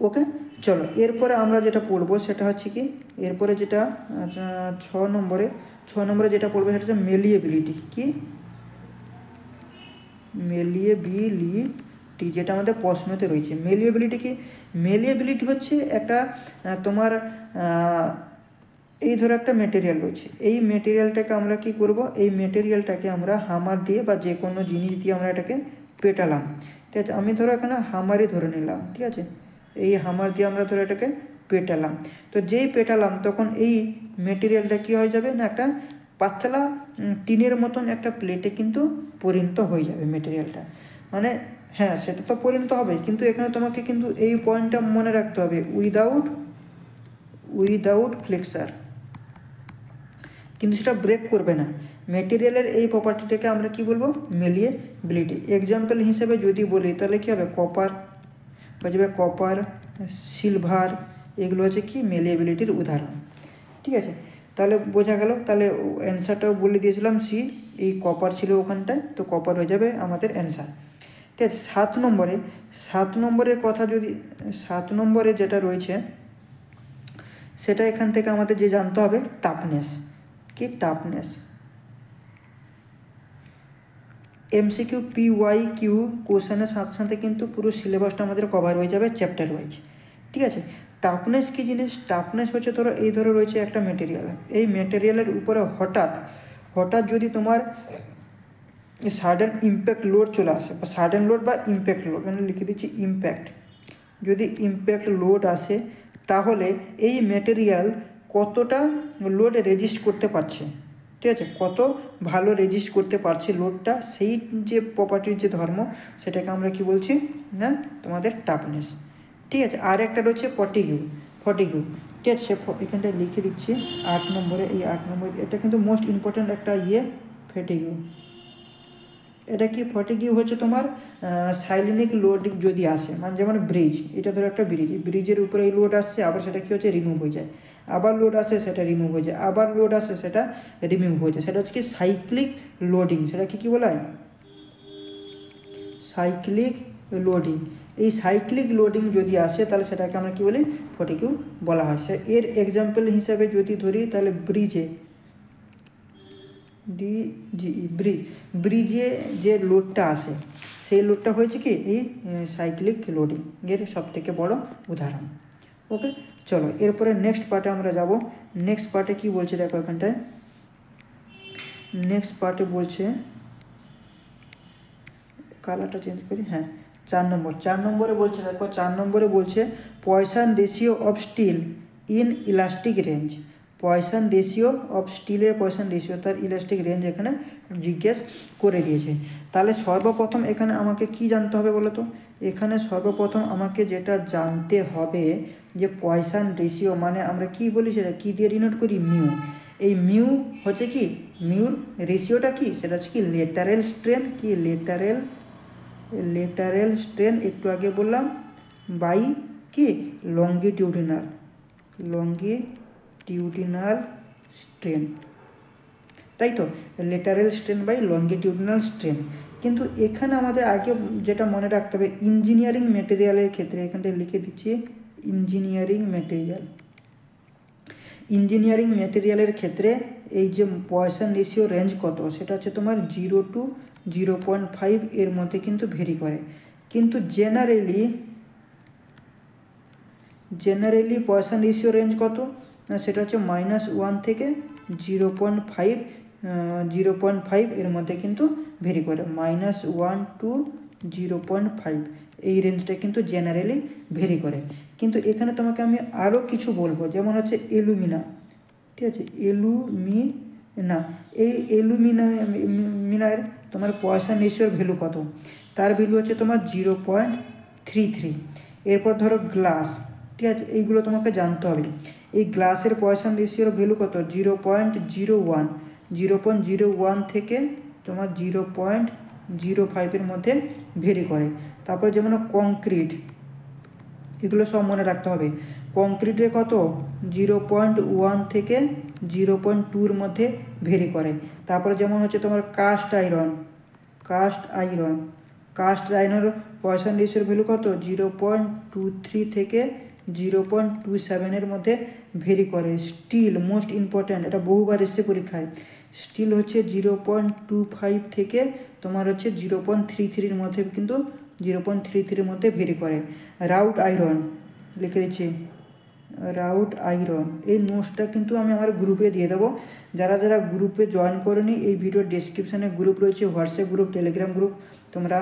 ওকে, চলো এরপরে আমরা যেটা পড়বো সেটা হচ্ছে কি, এরপরে যেটা 6 নম্বরে যেটা পড়বো সেটা হচ্ছে মেলিয়েবিলিটি। কি মেলিয়েবিলিটি, যেটা আমাদের প্রশ্নতে রয়েছে। মেলিয়েবিলিটি কি? মেলিয়েবিলিটি হচ্ছে একটা তোমার এই ধরো একটা মেটেরিয়াল রয়েছে, এই মেটেরিয়ালটাকে আমরা কি করব, এই মেটেরিয়ালটাকে আমরা হামার দিয়ে বা যে কোনো জিনিস দিয়ে আমরা এটাকে পেটালাম, ঠিক আছে। আমি ধরো এখানে হামারই ধরে নিলাম, ঠিক আছে, এই হামার দিয়ে আমরা ধরো এটাকে পেটালাম। তো যেই পেটালাম তখন এই মেটেরিয়ালটা কী হয়ে যাবে না একটা পাতলা টিনের মতন একটা প্লেটে কিন্তু পরিণত হয়ে যাবে মেটেরিয়ালটা। মানে হ্যাঁ সেটা তো পরিণত হবে, কিন্তু এখানে তোমাকে কিন্তু এই পয়েন্টটা মনে রাখতে হবে, উইদাউট ফ্লেক্সার, কিন্তু সেটা ব্রেক করবে না। মেটেরিয়ালের এই প্রপার্টিটাকে আমরা কি বলবো মেলিয়েবিলিটি। এক্সাম্পল হিসেবে যদি বলি তাহলে কী হবে কপার হয়ে যাবে, কপার, সিলভার, এগুলো হচ্ছে কি মেলিয়েবিলিটির উদাহরণ, ঠিক আছে। তাহলে বোঝা গেল, তাহলে অ্যান্সারটাও বলে দিয়েছিলাম সি, এই কপার ছিল ওখানটায়, তো কপার হয়ে যাবে আমাদের অ্যান্সার, ঠিক আছে। 7 নম্বরের কথা যদি 7 নম্বরে যেটা রয়েছে সেটা এখান থেকে আমাদের যে জানতে হবে টাফনেস। কি টাফনেস? MCQ PYQ কোশ্চেনের সাথে সাথে কিন্তু পুরো সিলেবাসটা আমাদের কভার হয়ে যাবে চ্যাপ্টার ওয়াইজ, ঠিক আছে। টাফনেস কী জিনিস? টাফনেস হচ্ছে এই ধরো রয়েছে একটা মেটেরিয়াল, এই মেটেরিয়ালের উপরে হঠাৎ যদি তোমার সাডেন ইম্প্যাক্ট লোড চলে আসে, বা সাডেন লোড বা ইম্প্যাক্ট লোড, এখানে লিখে দিচ্ছি ইম্প্যাক্ট, যদি ইম্প্যাক্ট লোড আসে তাহলে এই মেটেরিয়াল কতটা লোড রেজিস্ট করতে পারছে, ঠিক আছে, কত ভালো রেজিস্ট করতে পারছে লোডটা, সেই যে প্রপার্টির যে ধর্ম সেটাকে আমরা কি বলছি না তোমাদের টাফনেস। ঠিক আছে, আর একটা রয়েছে ফটিগিউ। ঠিক আছে, এখানটায় লিখে দিচ্ছি 8 নম্বরে, এই 8 নম্বর এটা কিন্তু মোস্ট ইম্পর্ট্যান্ট একটা ফ্যাটিগিউ। এটা কি ফটিগিউ হচ্ছে তোমার সাইক্লিক লোড যদি আসে, মানে যেমন ব্রিজ, এটা ধরো একটা ব্রিজের উপরে এই লোড আসছে, আবার সেটা কী হচ্ছে রিমুভ হয়ে যায়, আবার লোড আসে সেটা রিমুভ হয়ে যায়, আবার লোড আসে সেটা রিমুভ হয়ে যায়, সেটা হচ্ছে কি সাইক্লিক লোডিং। সেটা কি বলা হয়? Cyclic loading. এই সাইক্লিক লোডিং যদি আসে তাহলে সেটাকে আমরা কী বলি? ফটিগিউ বলা হয়। সে এর এক্সাম্পল হিসাবে যদি ধরি তাহলে ব্রিজে যে লোডটা আসে সেই লোডটা হয়েছে কি এই সাইক্লিক লোডিং এর সবথেকে বড় উদাহরণ। ওকে, চলো এরপরে নেক্সট পার্টে আমরা যাব। নেক্সট পার্টে কি বলছে দেখো, এখানটায় নেক্সট পার্টে বলছে, কালারটা চেঞ্জ করি, হ্যাঁ 4 নম্বরে বলছে, দেখো 4 নম্বরে বলছে Poisson ratio of steel in elastic range. Poisson ratio of স্টিলের পয়সন রেশিও, তার ইলাস্টিক রেঞ্জ এখানে জিজ্ঞেস করে দিয়েছে। তাহলে সর্বপ্রথম এখানে আমাকে কি জানতে হবে বলো তো? এখানে সর্বপ্রথম আমাকে যেটা জানতে হবে যে পয়সন রেশিও মানে আমরা কি বলি, সেটা কী দিয়ে ডিনোট করি? মিউ। এই মিউ হচ্ছে কি, মিউর রেশিওটা কি, সেটা হচ্ছে কি লেটারেল স্ট্রেন, কি লেটারেল স্ট্রেন একটু আগে বললাম, বাই কি লঙ্গিটিউডিনাল স্ট্রেন, তাই তো, lateral strain by longitudinal strain. কিন্তু এখানে আমাদের আগে যেটা মনে রাখতে হবে, ইঞ্জিনিয়ারিং মেটেরিয়ালের ক্ষেত্রে, এখানটায় লিখে দিচ্ছি ইঞ্জিনিয়ারিং মেটেরিয়ালের ক্ষেত্রে এই যে পয়সন রেশিও রেঞ্জ কত, সেটা হচ্ছে তোমার 0 to 0.5 এর মধ্যে কিন্তু ভেরি করে। কিন্তু জেনারেলি পয়সন রেশিও রেঞ্জ কত না, সেটা হচ্ছে -1 থেকে 0.5 এর মধ্যে কিন্তু ভেরি করে। -1 to 0.5 এই রেঞ্জটা কিন্তু জেনারেলি ভেরি করে। কিন্তু এখানে তোমাকে আমি আরও কিছু বলবো, যেমন হচ্ছে অ্যালুমিনা। ঠিক আছে, এই অ্যালুমিনার তোমার পয়সন রেশিওর ভ্যালু কত? তার ভ্যালু হচ্ছে তোমার 0.33। এরপর ধরো গ্লাস, ঠিক আছে, এইগুলো তোমাকে জানতে হবে। এই গ্লাসের পয়সন রেশিওর ভ্যালু কত? 0.01 থেকে তোমার 0.05 মধ্যে ভেরি করে। তারপর যেমন কংক্রিট, এগুলো সব মনে রাখতে হবে। কংক্রিটের কত? 0.1 থেকে 0.2 মধ্যে ভেরি করে। তারপরে যেমন হচ্ছে তোমার কাস্ট আয়রনের পয়সন রেশিওর ভ্যালু কত? 0.23 থেকে 0.27 মধ্যে ভেরি করে। স্টিল মোস্ট ইম্পর্ট্যান্ট, এটা বহুবার এসছে পরীক্ষায়। স্টিল হচ্ছে 0.25 থেকে তোমার হচ্ছে 0.33 মধ্যে কিন্তু 0.33 মধ্যে ভেরি করে। রাউট আয়রন লিখে দিচ্ছি, এই নোটসটা কিন্তু আমি আমার গ্রুপে দিয়ে দেবো। যারা গ্রুপে জয়েন করেনি, এই ভিডিওর ডেসক্রিপশানে গ্রুপ রয়েছে, হোয়াটসঅ্যাপ গ্রুপ, টেলিগ্রাম গ্রুপ, তোমরা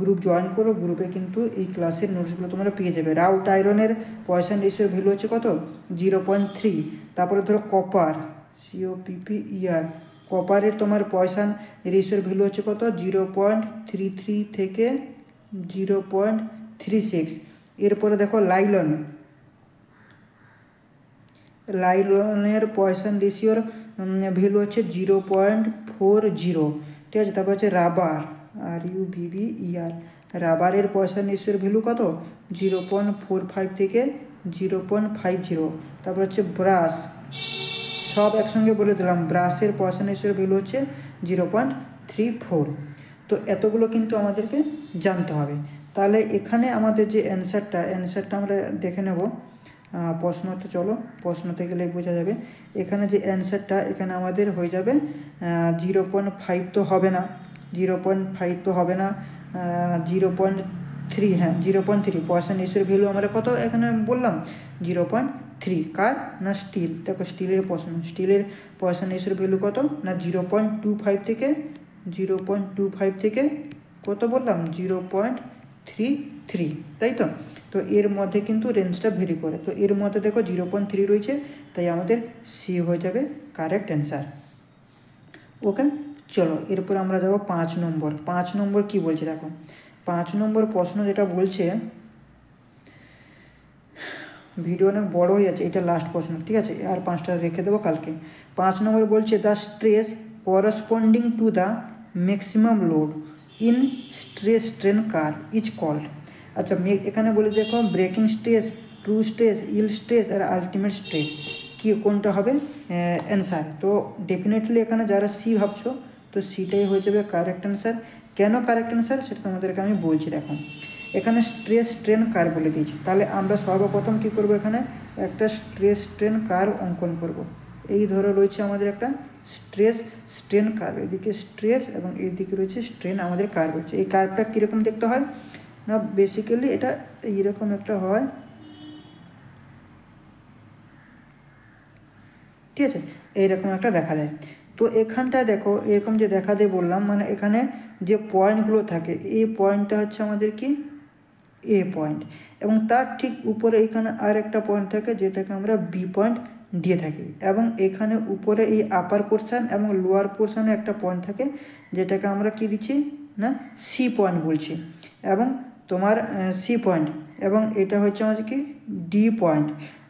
গ্রুপ জয়েন করো। গ্রুপে কিন্তু এই ক্লাসের নোটসগুলো তোমরা পেয়ে যাবে। রাউট আয়রনের পয়সন রেশিওর ভ্যালু হচ্ছে কত? 0.3। তারপরে ধরো কপার, COPPER, কপারের তোমার পয়সন রেশিওর ভ্যালু হচ্ছে কত? 0.33 থেকে 0.36। এরপরে দেখো লাইলনের পয়সন রেশিওর ভ্যালু হচ্ছে 0.40। ঠিক আছে, তারপর হচ্ছে রাবার, RUBBER, রাবারের পয়সন রেশিওর ভ্যালু কত? 0.45 থেকে 0.50। তারপর হচ্ছে ব্রাশ, সব একসঙ্গে বলে দিলাম, ব্রাশের পয়সন রেশিওর ভ্যালু হচ্ছে 0.34। তো এতগুলো কিন্তু আমাদেরকে জানতে হবে। তাহলে এখানে আমাদের যে অ্যান্সারটা আমরা দেখে নেব প্রশ্নতে। চলো প্রশ্নতে গেলে বোঝা যাবে। এখানে যে অ্যান্সারটা এখানে আমাদের হয়ে যাবে 0.5 তো হবে না, 0.3, হ্যাঁ 0.3 পয়সন রেশিওর ভ্যালু আমরা কত এখানে বললাম? 0.3। কার না? স্টিল। দেখো স্টিলের পয়সন রেশিওর ভ্যালু কত না 0.25 থেকে কত বললাম? 0.33, তাই তো। তো এর মধ্যে কিন্তু রেঞ্জটা ভেরি করে। তো এর মধ্যে দেখো 0.3 রয়েছে, তাই আমাদের সি হয়ে যাবে কারেক্ট অ্যান্সার। ওকে, চলো এরপর আমরা যাব 5 নম্বর। 5 নম্বর কী বলছে দেখো, 5 নম্বর প্রশ্ন যেটা বলছে, ভিডিও অনেক বড় হয়ে যাচ্ছে, এটা লাস্ট প্রশ্ন, ঠিক আছে, আর 5টা রেখে দেবো কালকে। 5 নম্বর বলছে the stress corresponding to the maximum load in stress strain curve is called. আচ্ছা, এখানে বলে দেখো breaking stress, true stress, yield stress আর আলটিমেট স্ট্রেস, কি কোনটা হবে অ্যান্সার? তো ডেফিনেটলি এখানে যারা সি ভাবছো, তো সিটাই হয়ে যাবে কারেক্ট অ্যান্সার। কেন কারেক্ট অ্যান্সার সেটা তোমাদেরকে আমি বলছি। দেখো এখানে স্ট্রেস স্ট্রেন কার্ভ বলে দিয়েছি, তাহলে আমরা সর্বপ্রথম কী করব, এখানে একটা স্ট্রেস স্ট্রেন কার্ভ অঙ্কন করব। এই ধরে রয়েছে আমাদের একটা স্ট্রেস স্ট্রেন কার্ভ, এদিকে স্ট্রেস এবং এইদিকে রয়েছে স্ট্রেন, আমাদের কার্ভ হচ্ছে। এই কার্ভটা কীরকম দেখতে হয় না, বেসিক্যালি এটা এইরকম একটা হয়, ঠিক আছে, এইরকম একটা দেখা দেয়। তো এখানটায় দেখো এরকম যে দেখা দেয় বললাম, মানে এখানে যে পয়েন্টগুলো থাকে, এই পয়েন্টটা হচ্ছে আমাদের কি এ পয়েন্ট, এবং তার ঠিক উপরে এখানে আর একটা পয়েন্ট থাকে যেটাকে আমরা বি পয়েন্ট দিয়ে থাকি, এবং এখানে উপরে এই আপার পোর্শান এবং লোয়ার পোর্শানে একটা পয়েন্ট থাকে যেটাকে আমরা কি দিচ্ছি না সি পয়েন্ট বলছি, এবং তোমার সি পয়েন্ট, এবং এটা হচ্ছে আমাদের কি ডি পয়েন্ট,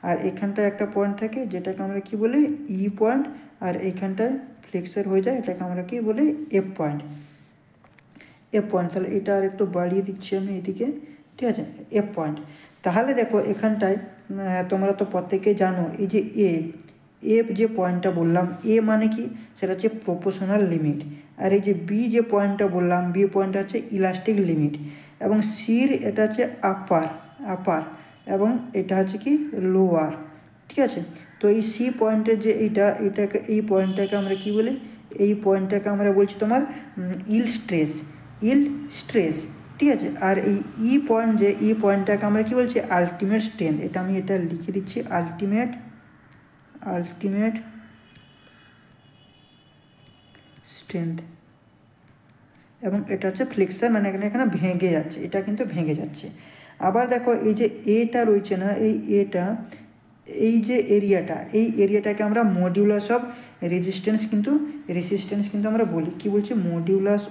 আর এখানটায় একটা পয়েন্ট থাকে যেটাকে আমরা কি বলি ই পয়েন্ট, আর এইখানটায় ফ্লেক্সার হয়ে যায়, এটাকে আমরা কি বলি এফ পয়েন্ট। এফ পয়েন্ট, তাহলে এটা আর একটু বাড়িয়ে দিচ্ছি আমি এদিকে, ঠিক আছে, এফ পয়েন্ট। তাহলে দেখো এখানটায় তোমরা তো প্রত্যেকেই জানো এই যে এফ যে পয়েন্টটা বললাম, এ মানে কি সেটা হচ্ছে প্রপোর্শনাল লিমিট, আর এই যে বি যে পয়েন্টটা বললাম, বি পয়েন্টটা হচ্ছে ইলাস্টিক লিমিট, এবং সির এটা হচ্ছে আপার এবং এটা হচ্ছে কি লোয়ার, ঠিক আছে। তো এই সি পয়েন্টের যে এইটাকে এই পয়েন্টটাকে আমরা কি বলি, এই পয়েন্টটাকে আমরা বলছি তোমার ইল স্ট্রেস, ঠিক আছে। আর এই ই পয়েন্ট যে ই পয়েন্টটাকে আমরা কি বলছি আলটিমেট স্ট্রেন, আমি এটা লিখে দিচ্ছি আলটিমেট স্ট্রেংথ, এবং এটা হচ্ছে ফ্লেক্সার, মানে এখানে ভেঙে যাচ্ছে, এটা কিন্তু ভেঙে যাচ্ছে। আবার দেখো এই যে এটা রয়েছে না, এই যে এরিয়াটাকে আমরা মডিউলাস অফ রেজিস্ট্যান্স কিন্তু আমরা বলি, কি বলছি মডিউলাস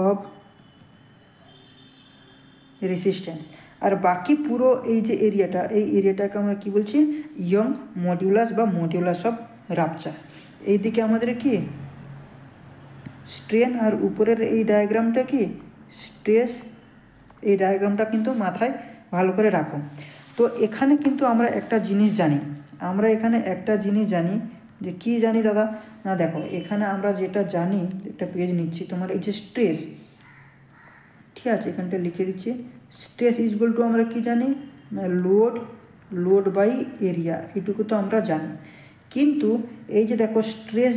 অফ রেজিস্ট্যান্স। আর বাকি পুরো এই যে এই এরিয়াটাকে আমরা কি বলছি ইয়ং মডিউলাস বা মডিউলাস অফ রাপচার। এইদিকে আমাদের কি স্ট্রেন, আর উপরের এই ডায়াগ্রামটা কি স্ট্রেস। এই ডায়াগ্রামটা কিন্তু মাথায় ভালো করে রাখো। তো এখানে কিন্তু আমরা একটা জিনিস জানি, যে কি জানি দাদা না, দেখো এখানে আমরা যেটা জানি, একটা পেজ নিচ্ছি, তোমার এই যে স্ট্রেস, ঠিক আছে, এখানটা লিখে দিচ্ছি স্ট্রেস ইজগুয়াল টু আমরা কি জানি না লোড বাই এরিয়া, এটুকু তো আমরা জানি। কিন্তু এই যে দেখো স্ট্রেস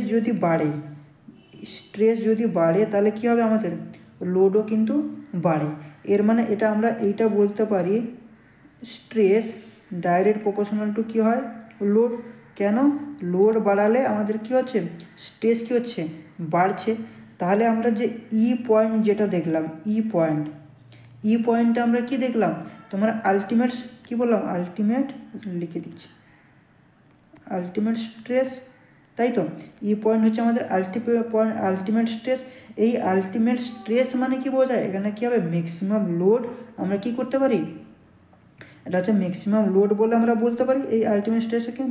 যদি বাড়ে তাহলে কি হবে, আমাদের লোডও কিন্তু বাড়ে। এর মানে এটা আমরা এইটা বলতে পারি স্ট্রেস ডাইরেক্ট প্রপোর্শনাল টু কী হয় লোড। কেন, লোড বাড়ালে আমাদের কি হচ্ছে স্ট্রেস কি হচ্ছে বাড়ছে। তাহলে আমরা যে ই পয়েন্ট যেটা দেখলাম, ই পয়েন্টে আমরা কি দেখলাম, তোমার আলটিমেট কি বললাম, লিখে দিচ্ছি আলটিমেট স্ট্রেস, তাই তো। ই পয়েন্ট হচ্ছে আমাদের আলটিমেট স্ট্রেস। এই আলটিমেট স্ট্রেস মানে কি বোঝায়, এখানে কি হবে ম্যাক্সিমাম লোড আমরা কি করতে পারি, এটা হচ্ছে ম্যাক্সিমাম লোড বলে আমরা বলতে পারি এই আলটিমেট স্ট্রেসকে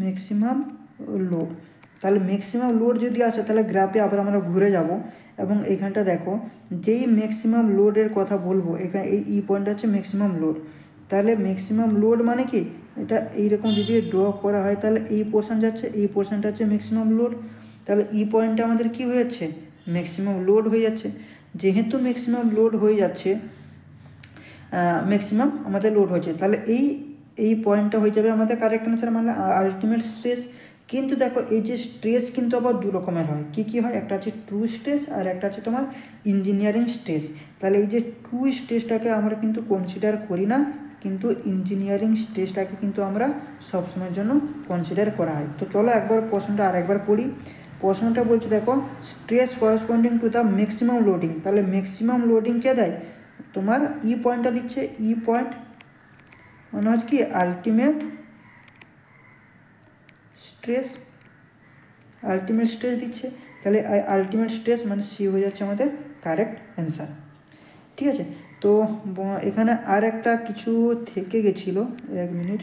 ম্যাক্সিমাম লোড। তাহলে ম্যাক্সিমাম লোড যদি আসে তাহলে গ্রাফে আবার আমরা ঘুরে যাব, এবং এইখানটা দেখো যেই ম্যাক্সিমাম লোডের কথা বলবো, এখানে এই ই পয়েন্টটা হচ্ছে ম্যাক্সিমাম লোড। তাহলে ম্যাক্সিমাম লোড মানে কি, এটা এইরকম যদি ড্র করা হয় তাহলে এই পোর্শন যাচ্ছে, এই পোর্শনটা হচ্ছে ম্যাক্সিমাম লোড। তাহলে ই পয়েন্টটা আমাদের কি হয়ে যাচ্ছে ম্যাক্সিমাম লোড হয়ে যাচ্ছে। যেহেতু ম্যাক্সিমাম লোড হয়ে যাচ্ছে, ম্যাক্সিমাম আমাদের লোড হয়েছে, তাহলে এই পয়েন্টটা হয়ে যাবে আমাদের কারেক্ট অ্যান্সার, মানে আলটিমেট স্ট্রেস। কিন্তু দেখো এই যে স্ট্রেস কিন্তু আবার দু রকমের হয়, কি হয়, একটা আছে ট্রু স্ট্রেস আর একটা আছে তোমার ইঞ্জিনিয়ারিং স্ট্রেস। তাহলে এই যে ট্রু স্ট্রেসটাকে আমরা কিন্তু কনসিডার করি না, কিন্তু ইঞ্জিনিয়ারিং স্ট্রেসটাকে কিন্তু আমরা সবসময়ের জন্য কনসিডার করা হয়। তো চলো একবার প্রশ্নটা আরেকবার পড়ি। প্রশ্নটা বলছে দেখো stress corresponding to the maximum loading, তাহলে ম্যাক্সিমাম লোডিং কে দেয়, তোমার ই পয়েন্টটা দিচ্ছে ই পয়েন্ট, মানে হচ্ছে কি আলটিমেট স্ট্রেস, আলটিমেট স্ট্রেস দিচ্ছে, তাহলে আলটিমেট স্ট্রেস মানে সি হয়ে যাচ্ছে আমাদের কারেক্ট অ্যান্সার। ঠিক আছে, তো এখানে আর একটা কিছু থেকে গেছিলো, 1 মিনিট,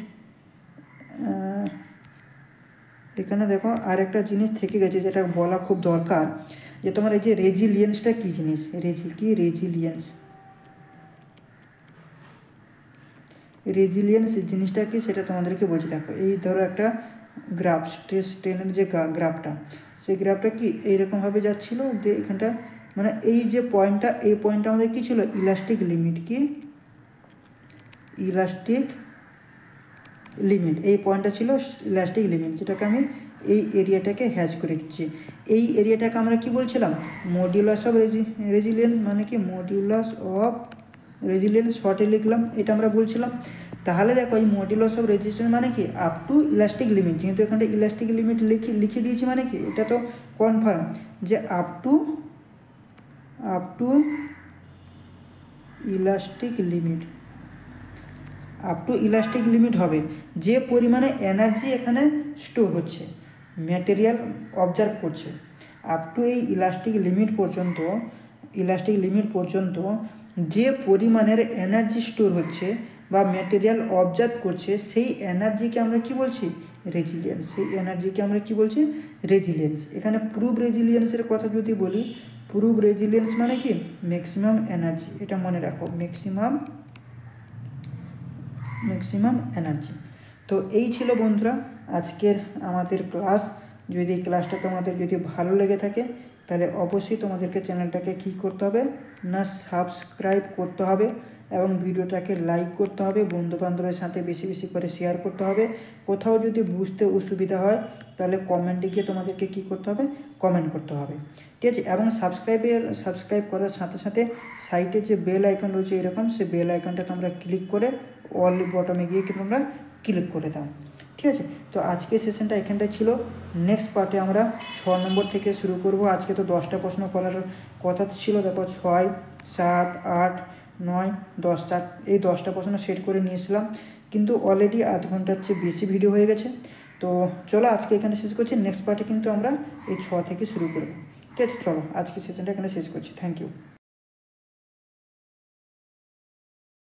এখানে দেখো আর একটা জিনিস থেকে গেছে যেটা বলা খুব দরকার, যে তোমার এই যে রেজিলিয়েন্সটা কী জিনিস, রেজিলিয়েন্স জিনিসটা কি সেটা তোমাদেরকে বলছি। দেখো এই ধরো একটা গ্রাফ, স্ট্রেনের যে গ্রাফটা, সেই গ্রাফটা কি এইরকমভাবে যাচ্ছিলো, যে এখানটা মানে এই যে পয়েন্টটা, এই পয়েন্টটা আমাদের কী ছিল, ইলাস্টিক লিমিট, কি ইলাস্টিক লিমিট, এই পয়েন্টটা ছিল ইলাস্টিক লিমিট, যেটাকে আমি এই এরিয়াটাকে হ্যাচ করে দিচ্ছি। এই এরিয়াটাকে আমরা কি বলছিলাম, মডিউলাস অফ রেজিলিয়েন্স, মানে কি মডিউলাস অফ রেজিলিয়েন্স শর্টে লিখলাম, এটা আমরা বলছিলাম। তাহলে দেখো এই মডিউলাস অফ রেজিস্ট্যান্স মানে কি আপ টু ইলাস্টিক লিমিট, যেহেতু এখানটা ইলাস্টিক লিমিট লিখে দিয়েছি, মানে কি এটা তো কনফার্ম যে up to elastic limit, up two elastic limit হবে যে পরিমাণে এনার্জি এখানে স্টোর হচ্ছে, ম্যাটেরিয়াল অবজার্ভ করছে, আপ টু এই ইলাস্টিক লিমিট পর্যন্ত যে পরিমাণের এনার্জি স্টোর হচ্ছে বা ম্যাটেরিয়াল অবজার্ভ করছে, সেই এনার্জিকে আমরা কি বলছি, রেজিলিয়েন্স। সেই এনার্জিকে আমরা কি বলছি, রেজিলিয়েন্স। এখানে প্রুভ রেজিলিয়েন্সের কথা যদি বলি, প্রুভ রেজিলিয়েন্স মানে কি ম্যাক্সিমাম এনার্জি, এটা মনে রাখো, ম্যাক্সিমাম এনার্জি। তো এই ছিল বন্ধুরা আজকের আমাদের ক্লাস। যদি এই ক্লাসটা তোমাদের যদি ভালো লেগে থাকে, তাহলে অবশ্যই তোমাদেরকে চ্যানেলটাকে কী করতে হবে না, সাবস্ক্রাইব করতে হবে এবং ভিডিওটাকে লাইক করতে হবে, বন্ধুবান্ধবের সাথে বেশি বেশি করে শেয়ার করতে হবে। কোথাও যদি বুঝতে অসুবিধা হয় তাহলে কমেন্টে গিয়ে তোমাদেরকে কী করতে হবে, কমেন্ট করতে হবে, ঠিক আছে। এবং সাবস্ক্রাইব করার সাথে সাথে সাইটে যে বেল আইকন রয়েছে এরকম, সেই বেল আইকনটা তোমরা ক্লিক করে অল বটমে গিয়ে তোমরা ক্লিক করে দাও, ঠিক আছে। তো আজকে সেশনটা এখানটায় ছিল। নেক্সট পার্টে আমরা 6 নম্বর থেকে শুরু করব। আজকে তো 10টা প্রশ্ন করার কথা ছিল, তারপর 6, 7, 8, 9, 10টা, এই 10টা প্রশ্ন সেট করে নিয়েছিলাম, কিন্তু অলরেডি আধ ঘন্টার চেয়ে বেশি ভিডিও হয়ে গেছে। তো চলো আজকে এখানে শেষ করছি, নেক্সট পার্টে কিন্তু আমরা এই 6 থেকে শুরু করব, ঠিক আছে। চলো আজকে সেশনটা এখানে শেষ করছি, থ্যাংক ইউ।